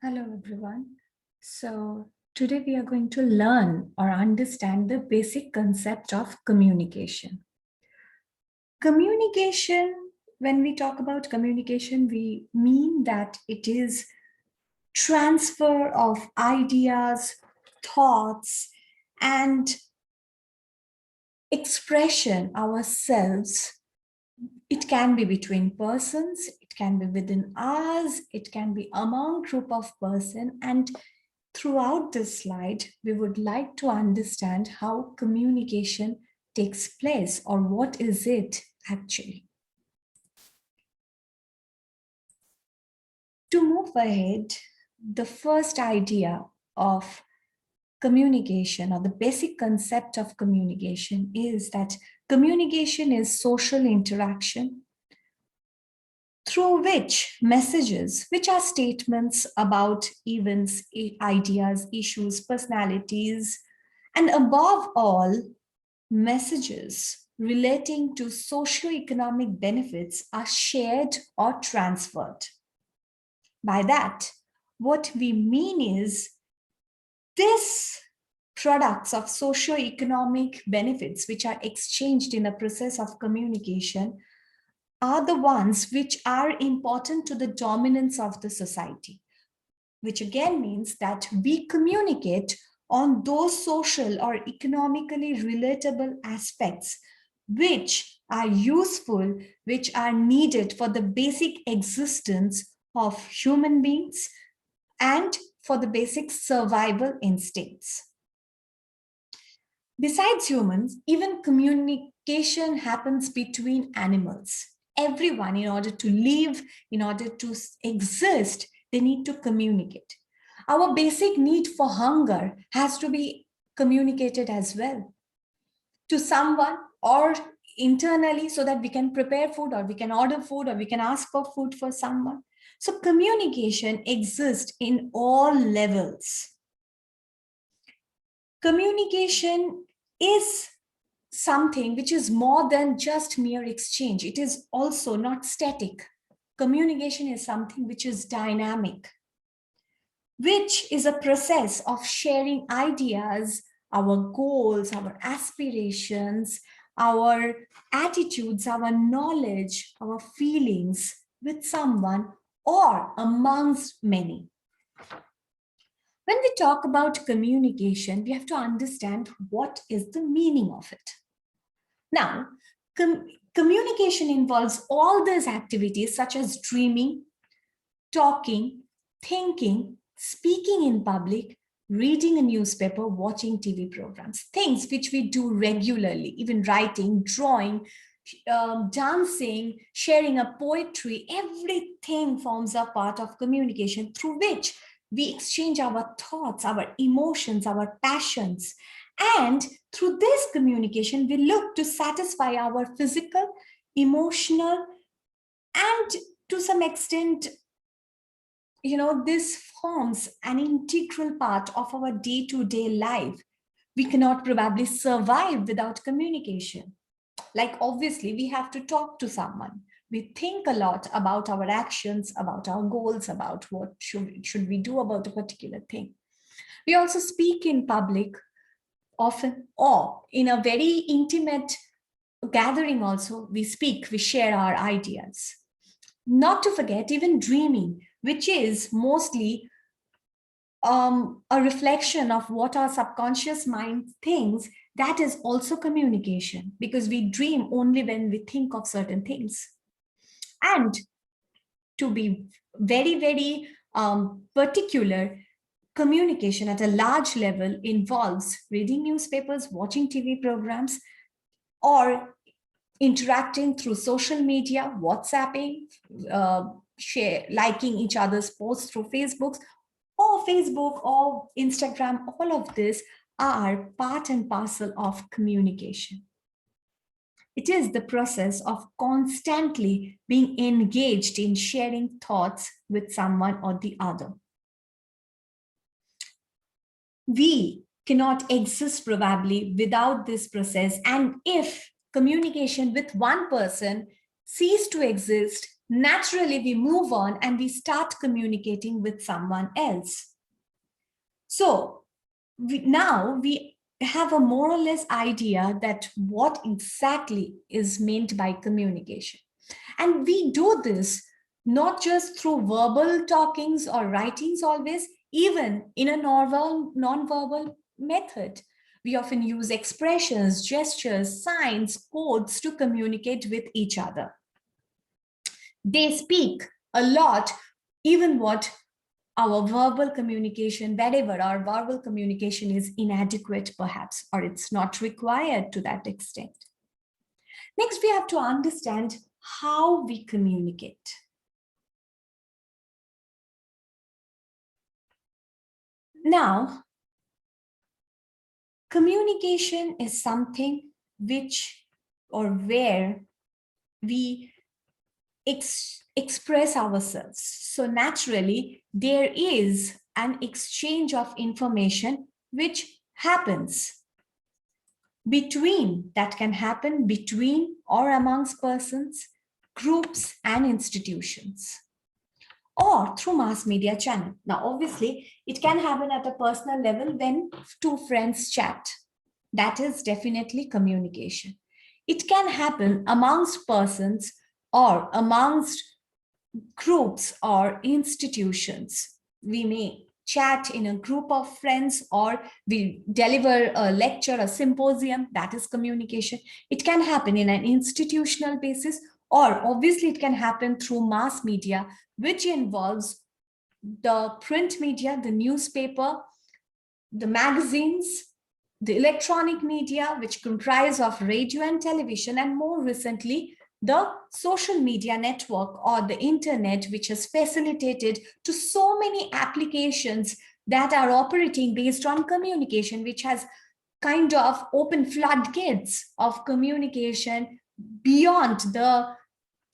Hello, everyone. So, today we are going to learn or understand the basic concept of communication. Communication, when we talk about communication, we mean that it is transfer of ideas, thoughts, and expression ourselves. It can be between persons, it can be within us, it can be among group of person. And throughout this slide, we would like to understand how communication takes place, or what is it actually. To move ahead, the first idea of communication, or the basic concept of communication, is that communication is social interaction through which messages, which are statements about events, ideas, issues, personalities, and above all, messages relating to socio-economic benefits are shared or transferred. By that, what we mean is these products of socio-economic benefits, which are exchanged in a process of communication, are the ones which are important to the dominance of the society, which again means that we communicate on those social or economically relatable aspects which are useful, which are needed for the basic existence of human beings and for the basic survival instincts. Besides humans, even communication happens between animals. Everyone, in order to live, in order to exist, they need to communicate. Our basic need for hunger has to be communicated as well to someone, or internally, so that we can prepare food, or we can order food, or we can ask for food for someone. So communication exists in all levels. Communication is something which is more than just mere exchange. It is also not static. Communication is something which is dynamic, which is a process of sharing ideas, our goals, our aspirations, our attitudes, our knowledge, our feelings with someone or amongst many. When we talk about communication, we have to understand what is the meaning of it. Now, communication involves all these activities such as dreaming, talking, thinking, speaking in public, reading a newspaper, watching TV programs, things which we do regularly, even writing, drawing, dancing, sharing a poetry, everything forms a part of communication through which we exchange our thoughts, our emotions, our passions. And through this communication, we look to satisfy our physical, emotional, and to some extent, this forms an integral part of our day-to-day life. We cannot probably survive without communication. Like, obviously, we have to talk to someone. We think a lot about our actions, about our goals, about what should we do about a particular thing. We also speak in public often, or in a very intimate gathering also, we speak, we share our ideas. Not to forget even dreaming, which is mostly a reflection of what our subconscious mind thinks. That is also communication, because we dream only when we think of certain things. And to be very, very particular, communication at a large level involves reading newspapers, watching TV programs, or interacting through social media, WhatsApping, liking each other's posts through Facebook or Instagram. All of this are part and parcel of communication. It is the process of constantly being engaged in sharing thoughts with someone or the other. We cannot exist probably without this process. And if communication with one person cease to exist, naturally we move on and we start communicating with someone else. So now we have a more or less idea that what exactly is meant by communication. And we do this not just through verbal talkings or writings always, even in a non-verbal method. We often use expressions, gestures, signs, codes to communicate with each other. They speak a lot, even what our verbal communication, wherever our verbal communication is inadequate perhaps, or it's not required to that extent. Next, we have to understand how we communicate. Now, communication is something which or where we express ourselves. So naturally, there is an exchange of information which happens that can happen between or amongst persons, groups, and institutions, or through mass media channel. Now, obviously, it can happen at a personal level when two friends chat. That is definitely communication. It can happen amongst persons or amongst groups or institutions. We may chat in a group of friends, or we deliver a lecture, a symposium. That is communication. It can happen in an institutional basis, or obviously it can happen through mass media, which involves the print media, the newspaper, the magazines, the electronic media, which comprise of radio and television, and more recently, the social media network or the internet, which has facilitated to so many applications that are operating based on communication, which has kind of opened floodgates of communication beyond the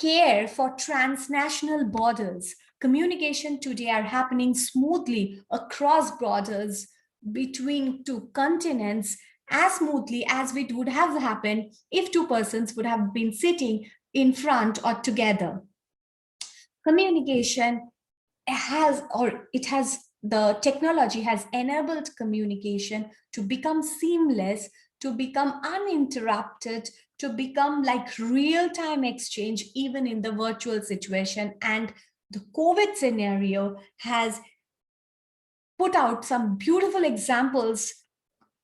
care for transnational borders. Communication today are happening smoothly across borders between two continents, as smoothly as it would have happened if two persons would have been sitting in front or together. Communication the technology has enabled communication to become seamless, to become uninterrupted, to become like real-time exchange, even in the virtual situation. And the COVID scenario has put out some beautiful examples,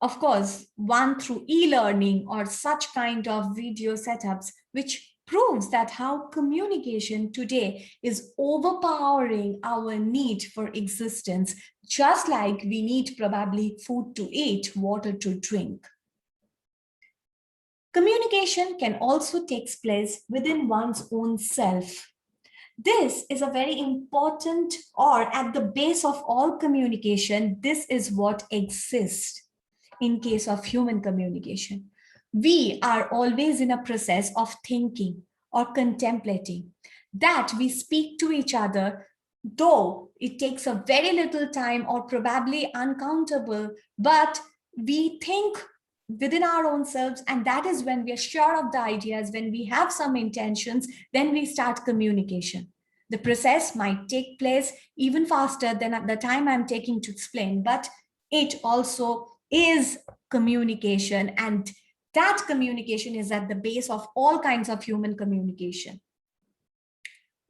of course, one through e-learning or such kind of video setups, which proves that how communication today is overpowering our need for existence, just like we need probably food to eat, water to drink. Communication can also take place within one's own self. This is a very important, or at the base of all communication, this is what exists in case of human communication. We are always in a process of thinking or contemplating, that we speak to each other, though it takes a very little time or probably uncountable, but we think within our own selves, and that is when we are sure of the ideas, when we have some intentions, then we start communication. The process might take place even faster than at the time I'm taking to explain, but it also is communication, and that communication is at the base of all kinds of human communication.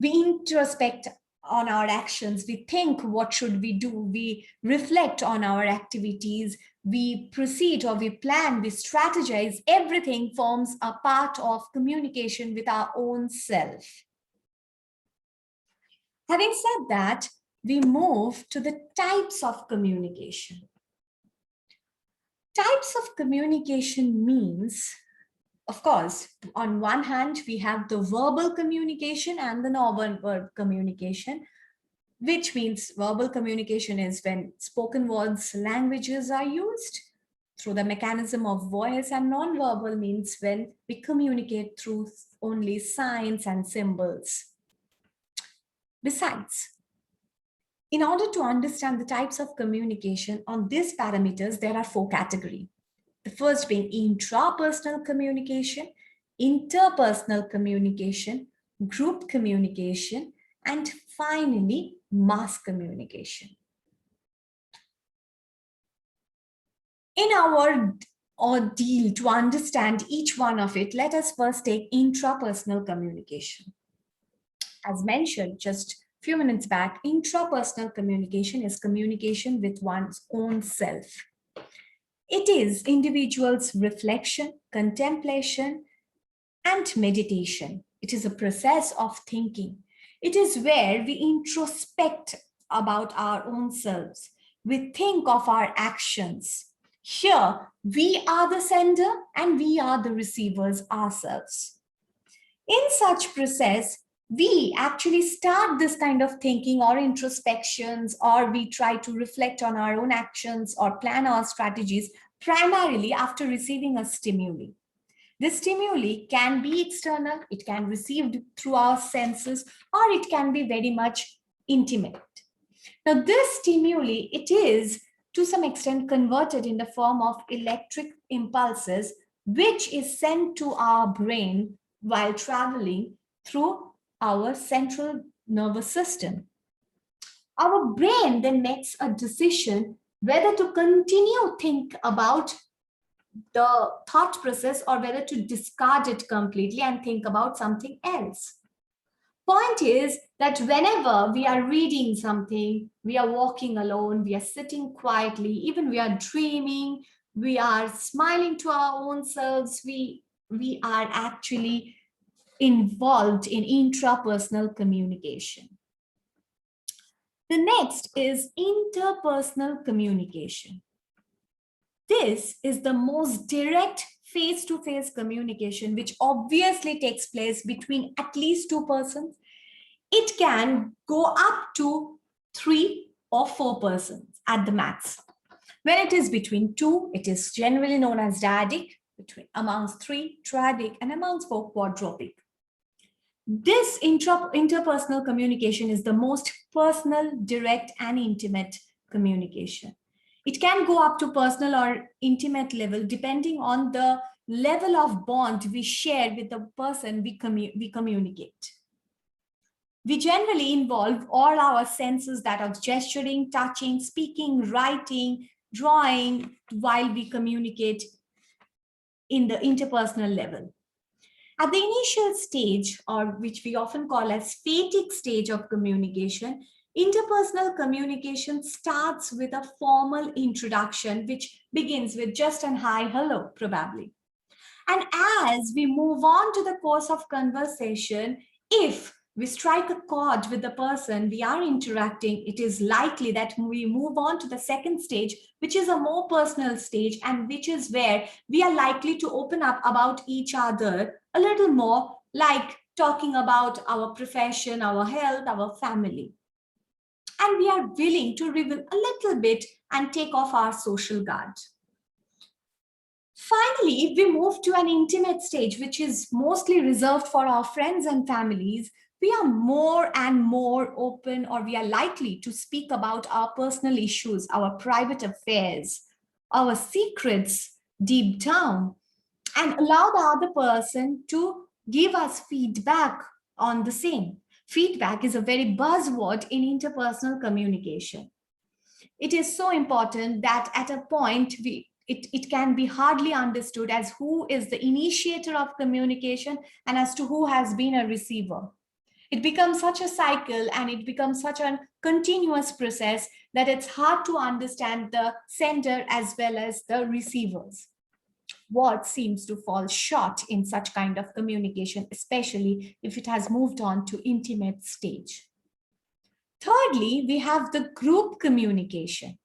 We introspect on our actions, we think what should we do, we reflect on our activities, we proceed or we plan, we strategize. Everything forms a part of communication with our own self. Having said that, we move to the types of communication. Types of communication means, of course, on one hand, we have the verbal communication and the non-verbal communication, which means verbal communication is when spoken words, languages are used through the mechanism of voice, and non-verbal means when we communicate through only signs and symbols. Besides, in order to understand the types of communication on these parameters, there are 4 categories. The first being intrapersonal communication, interpersonal communication, group communication, and finally, mass communication. In our ordeal to understand each one of it, let us first take intrapersonal communication. As mentioned just a few minutes back, intrapersonal communication is communication with one's own self. It is individuals' reflection, contemplation, and meditation. It is a process of thinking. It is where we introspect about our own selves. We think of our actions. Here, we are the sender and we are the receivers ourselves. In such process, we actually start this kind of thinking or introspections, or we try to reflect on our own actions or plan our strategies primarily after receiving a stimuli. This stimuli can be external, it can be received through our senses, or it can be very much intimate. Now, this stimuli, it is to some extent converted in the form of electric impulses, which is sent to our brain while traveling through our central nervous system. Our brain then makes a decision whether to continue think about the thought process or whether to discard it completely and think about something else. Point is that whenever we are reading something, we are walking alone, we are sitting quietly, even we are dreaming, we are smiling to our own selves, we are actually involved in intrapersonal communication. The next is interpersonal communication. This is the most direct face-to-face communication, which obviously takes place between at least two persons. It can go up to 3 or 4 persons at the max. When it is between two, it is generally known as dyadic, between amongst 3, triadic, and amongst 4, quadrupic. This interpersonal communication is the most personal, direct, and intimate communication. It can go up to personal or intimate level depending on the level of bond we share with the person we communicate. We generally involve all our senses, that of gesturing, touching, speaking, writing, drawing, while we communicate in the interpersonal level. At the initial stage, or which we often call as phatic stage of communication, interpersonal communication starts with a formal introduction, which begins with just an hi, hello, probably. And as we move on to the course of conversation, if we strike a chord with the person we are interacting, it is likely that we move on to the second stage, which is a more personal stage, and which is where we are likely to open up about each other a little more, like talking about our profession, our health, our family. And we are willing to reveal a little bit and take off our social guard. Finally, we move to an intimate stage, which is mostly reserved for our friends and families. We are more and more open, or we are likely to speak about our personal issues, our private affairs, our secrets deep down, and allow the other person to give us feedback on the same. Feedback is a very buzzword in interpersonal communication. It is so important that at a point it can be hardly understood as who is the initiator of communication and as to who has been a receiver. It becomes such a cycle and it becomes such a continuous process that it's hard to understand the sender as well as the receivers. What seems to fall short in such kind of communication, especially if it has moved on to intimate stage. Thirdly, we have the group communication,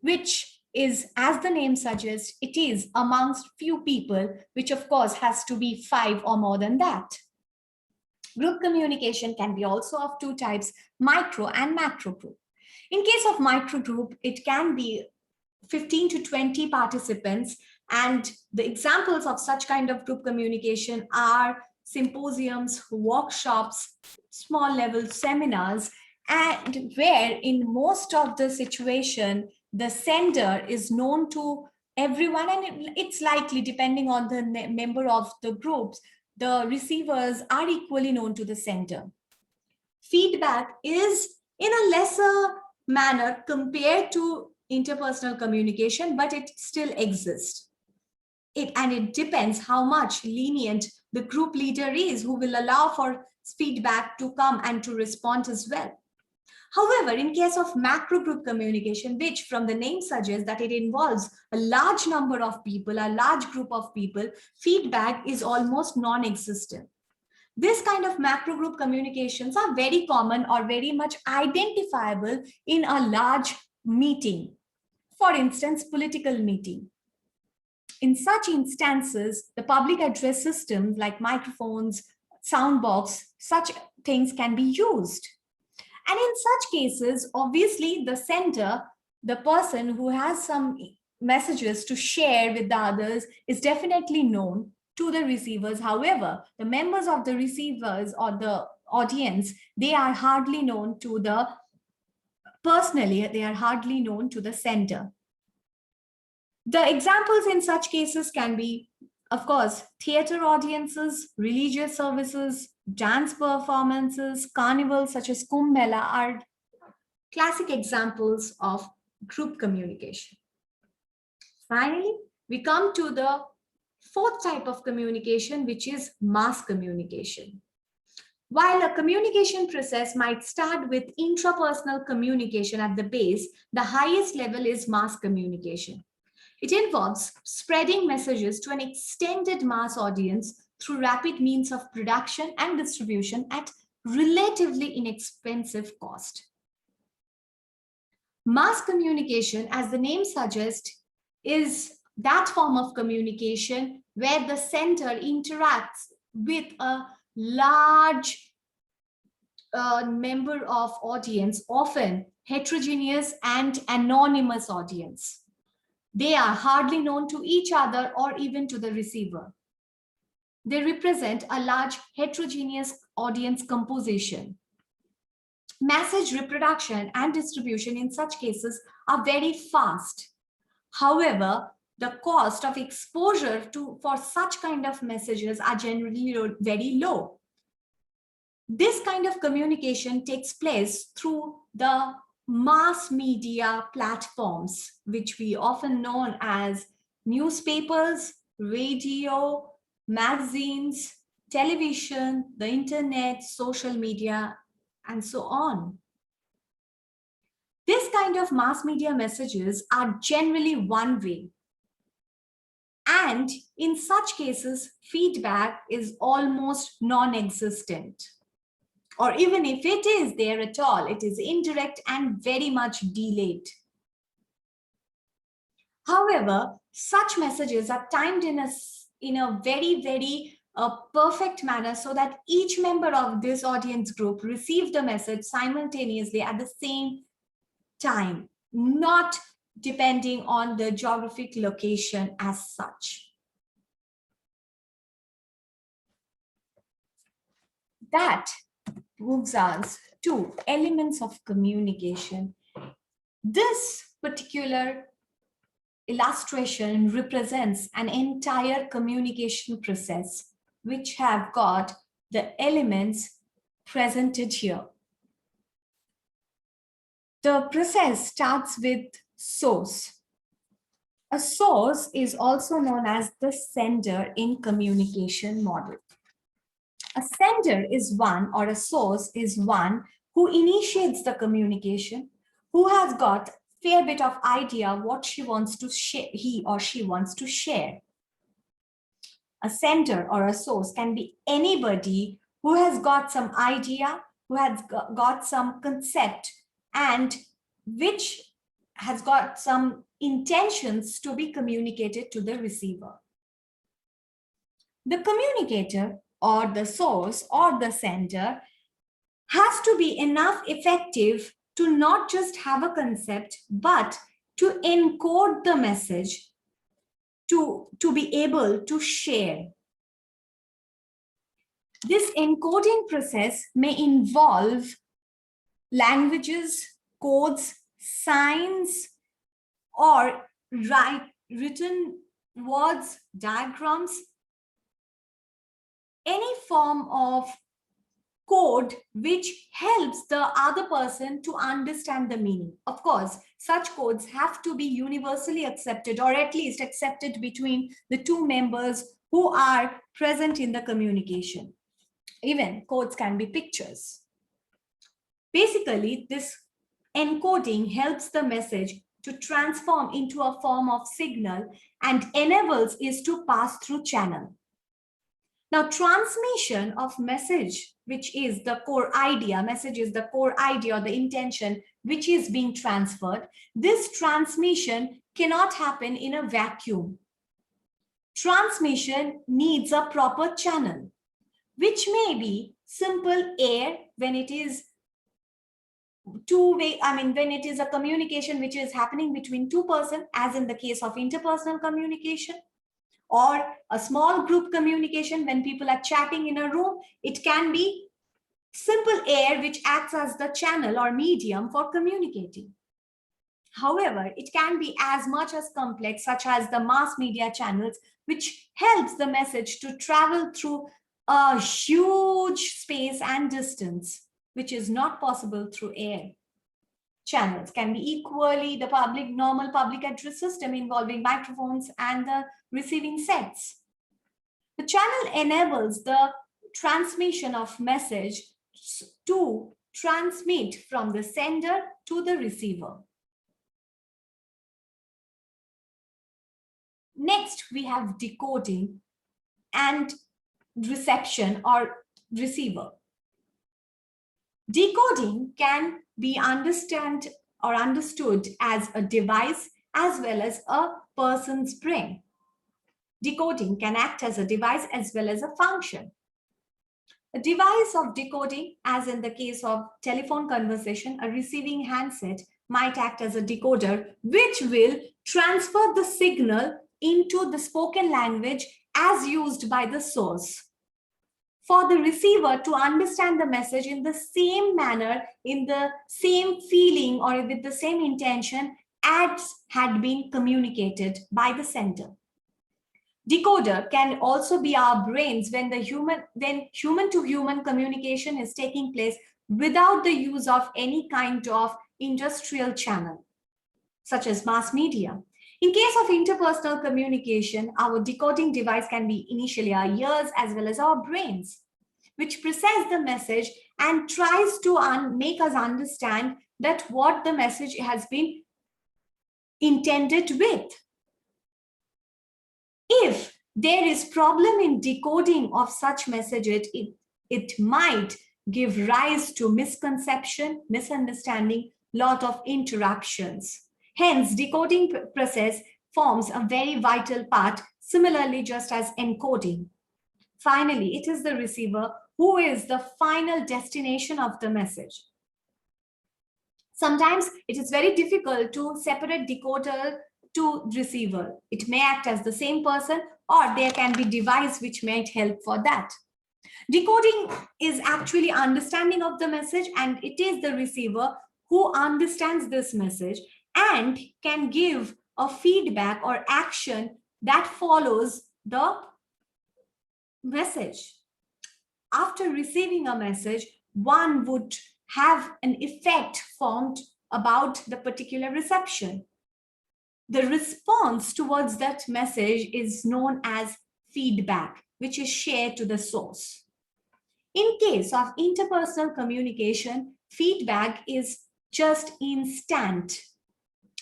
which is, as the name suggests, it is amongst few people, which of course has to be 5 or more than that. Group communication can be also of 2 types, micro and macro group. In case of micro group, it can be 15 to 20 participants, and the examples of such kind of group communication are symposiums, workshops, small level seminars, and where in most of the situation, the sender is known to everyone, and it's likely, depending on the member of the groups, the receivers are equally known to the sender. Feedback is in a lesser manner compared to interpersonal communication, but it still exists. It depends how much lenient the group leader is, who will allow for feedback to come and to respond as well. However, in case of macro group communication, which from the name suggests that it involves a large number of people, a large group of people, feedback is almost non-existent. This kind of macro group communications are very common or very much identifiable in a large meeting. For instance, political meeting. In such instances, the public address systems like microphones, soundbox, such things can be used. And in such cases, obviously the sender, the person who has some messages to share with the others, is definitely known to the receivers. However, the members of the receivers or the audience, they are hardly known to the, personally, they are hardly known to the sender. The examples in such cases can be, of course, theater audiences, religious services, dance performances, carnivals such as Kumbh Mela are classic examples of group communication. Finally, we come to the fourth type of communication, which is mass communication. While a communication process might start with intrapersonal communication at the base, the highest level is mass communication. It involves spreading messages to an extended mass audience through rapid means of production and distribution at relatively inexpensive cost. Mass communication, as the name suggests, is that form of communication where the sender interacts with a large member of audience, often heterogeneous and anonymous audience. They are hardly known to each other or even to the receiver. They represent a large heterogeneous audience composition. Message reproduction and distribution in such cases are very fast. However, the cost of exposure for such kind of messages are generally very low. This kind of communication takes place through the mass media platforms, which we often know as newspapers, radio, magazines, television, the internet, social media, and so on. This kind of mass media messages are generally one way. And in such cases, feedback is almost non-existent. Or even if it is there at all, it is indirect and very much delayed. However, such messages are timed in a very, very perfect manner so that each member of this audience group receives the message simultaneously at the same time, not depending on the geographic location as such. That moves us to elements of communication. This particular illustration represents an entire communication process which have got the elements presented here. The process starts with source. A source is also known as the sender in communication model. A sender is one, or a source is one, who initiates the communication, who has got a fair bit of idea what he or she wants to share. A sender or a source can be anybody who has got some idea, who has got some concept, and which has got some intentions to be communicated to the receiver. The communicator or the source or the sender has to be enough effective to not just have a concept, but to encode the message to be able to share. This encoding process may involve languages, codes, signs, or written words, diagrams, any form of code which helps the other person to understand the meaning. Of course, such codes have to be universally accepted, or at least accepted between the two members who are present in the communication. Even codes can be pictures. Basically, this encoding helps the message to transform into a form of signal and enables it to pass through channel. Now, transmission of message, which is the core idea, message is the core idea or the intention which is being transferred. This transmission cannot happen in a vacuum. Transmission needs a proper channel, which may be simple air when it is two-way, when it is a communication which is happening between two persons, as in the case of interpersonal communication, or a small group communication when people are chatting in a room. It can be simple air which acts as the channel or medium for communicating. However, it can be as much as complex, such as the mass media channels, which helps the message to travel through a huge space and distance, which is not possible through air. Channels can be equally the normal public address system involving microphones and the receiving sets. The channel enables the transmission of message to transmit from the sender to the receiver. Next, we have decoding and reception or receiver. Decoding can be understood as a device as well as a person's brain. Decoding can act as a device as well as a function. A device of decoding, as in the case of telephone conversation, a receiving handset might act as a decoder, which will transfer the signal into the spoken language as used by the source, for the receiver to understand the message in the same manner, in the same feeling, or with the same intention as had been communicated by the sender. Decoder can also be our brains when human-to-human communication is taking place without the use of any kind of industrial channel, such as mass media. In case of interpersonal communication, our decoding device can be initially our ears as well as our brains, which process the message and tries to make us understand that what the message has been intended with. If there is problem in decoding of such messages, it might give rise to misconception, misunderstanding, lot of interruptions. Hence, decoding process forms a very vital part, similarly just as encoding. Finally, it is the receiver who is the final destination of the message. Sometimes it is very difficult to separate decoder to receiver. It may act as the same person, or there can be device which might help for that. Decoding is actually understanding of the message, and it is the receiver who understands this message and can give a feedback or action that follows the message. After receiving a message, one would have an effect formed about the particular reception. The response towards that message is known as feedback, which is shared to the source. In case of interpersonal communication, feedback is just instant.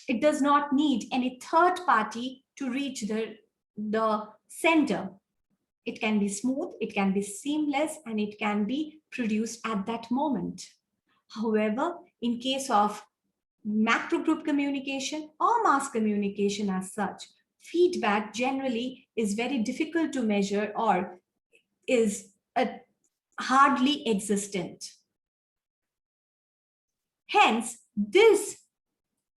It does not need any third party to reach the sender. It can be smooth, it can be seamless, and it can be produced at that moment. However, in case of macro group communication or mass communication as such, feedback generally is very difficult to measure or is hardly existent. Hence, this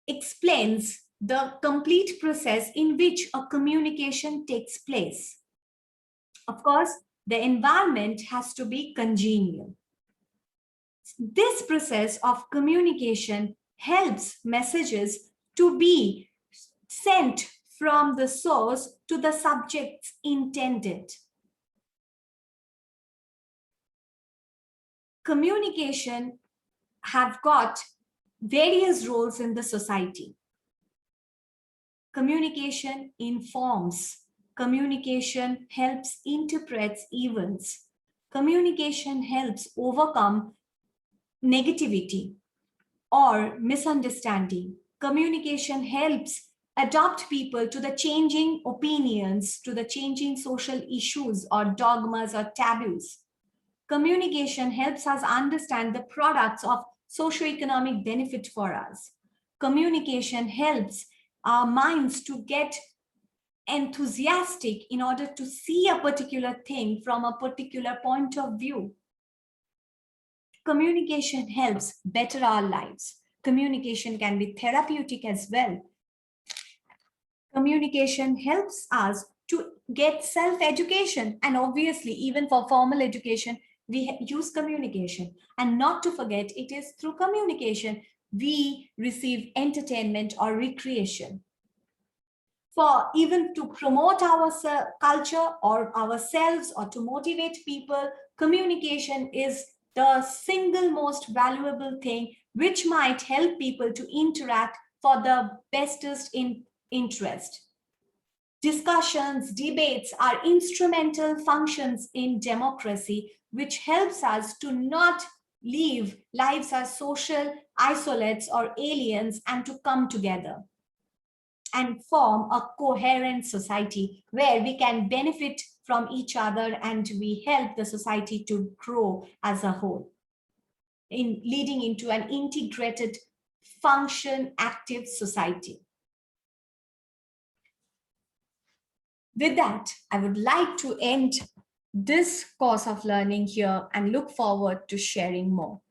explains the complete process in which a communication takes place. Of course, the environment has to be congenial. This process of communication helps messages to be sent from the source to the subjects intended. communication have got various roles in the society. Communication informs. Communication helps interpret events. Communication helps overcome negativity or misunderstanding. Communication helps adapt people to the changing opinions, to the changing social issues or dogmas or taboos. Communication helps us understand the products of socioeconomic benefit for us. Communication helps our minds to get enthusiastic in order to see a particular thing from a particular point of view. Communication helps better our lives. Communication can be therapeutic as well. Communication helps us to get self-education, and obviously even for formal education we use communication, and not to forget it is through communication we receive entertainment or recreation. For even to promote our culture or ourselves or to motivate people, communication is the single most valuable thing which might help people to interact for the bestest in interest. Discussions, debates are instrumental functions in democracy, which helps us to not live lives as social isolates or aliens and to come together and form a coherent society where we can benefit from each other and we help the society to grow as a whole, in leading into an integrated, function, active society. With that, I would like to end this course of learning here and look forward to sharing more.